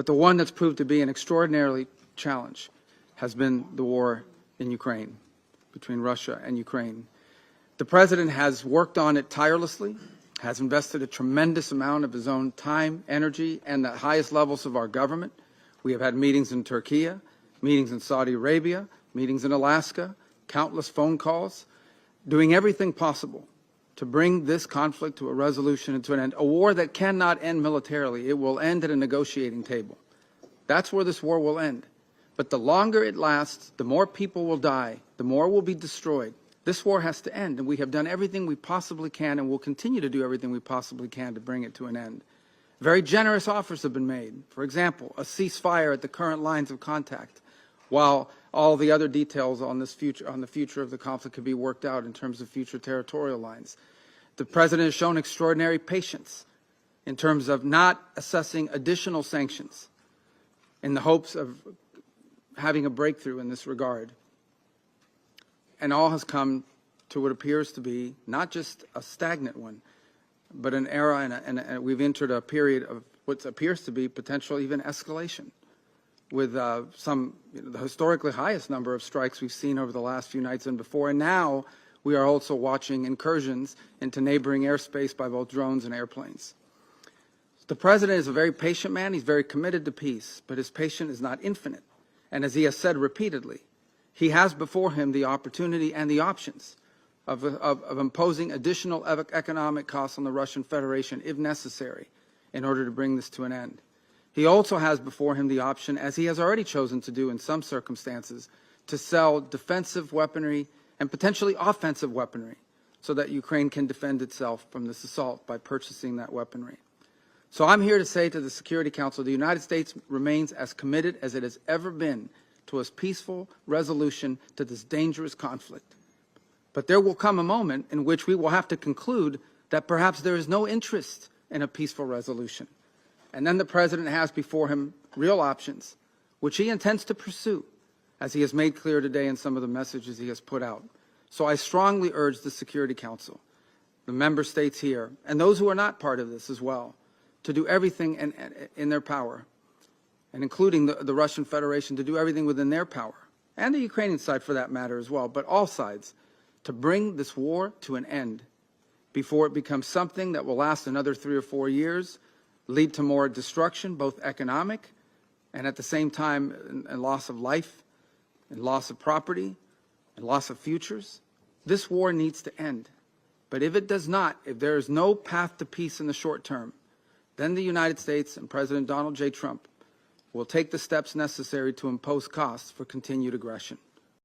But the one that's proved to be an extraordinary challenge has been the war in Ukraine, between Russia and Ukraine. The President has worked on it tirelessly, has invested a tremendous amount of his own time, energy, and the highest levels of our government. We have had meetings in Turkey, meetings in Saudi Arabia, meetings in Alaska, countless phone calls, doing everything possible to bring this conflict to a resolution and to an end. A war that cannot end militarily. It will end at a negotiating table. That's where this war will end. But the longer it lasts, the more people will die, the more will be destroyed. This war has to end, and we have done everything we possibly can and will continue to do everything we possibly can to bring it to an end. Very generous offers have been made. For example, a ceasefire at the current lines of contact, while all the other details on the future of the conflict could be worked out in terms of future territorial lines. The President has shown extraordinary patience in terms of not assessing additional sanctions in the hopes of having a breakthrough in this regard. And all has come to what appears to be not just a stagnant one, but an era, and we've entered a period of what appears to be potential even escalation, with the historically highest number of strikes we've seen over the last few nights and before. And now we are also watching incursions into neighboring airspace by both drones and airplanes. The President is a very patient man. He's very committed to peace, but his patience is not infinite. And as he has said repeatedly, he has before him the opportunity and the options of imposing additional economic costs on the Russian Federation if necessary in order to bring this to an end. He also has before him the option, as he has already chosen to do in some circumstances, to sell defensive weaponry and potentially offensive weaponry so that Ukraine can defend itself from this assault by purchasing that weaponry. So I'm here to say to the Security Council, the United States remains as committed as it has ever been to a peaceful resolution to this dangerous conflict. But there will come a moment in which we will have to conclude that perhaps there is no interest in a peaceful resolution. And then the President has before him real options, which he intends to pursue, as he has made clear today in some of the messages he has put out. So I strongly urge the Security Council, the member states here, and those who are not part of this as well, to do everything in their power, and including the Russian Federation, to do everything within their power, and the Ukrainian side for that matter as well, but all sides, to bring this war to an end before it becomes something that will last another 3 or 4 years, lead to more destruction, both economic and at the same time a loss of life and loss of property and loss of futures. This war needs to end. But if it does not, if there is no path to peace in the short term, then the United States and President Donald J. Trump will take the steps necessary to impose costs for continued aggression.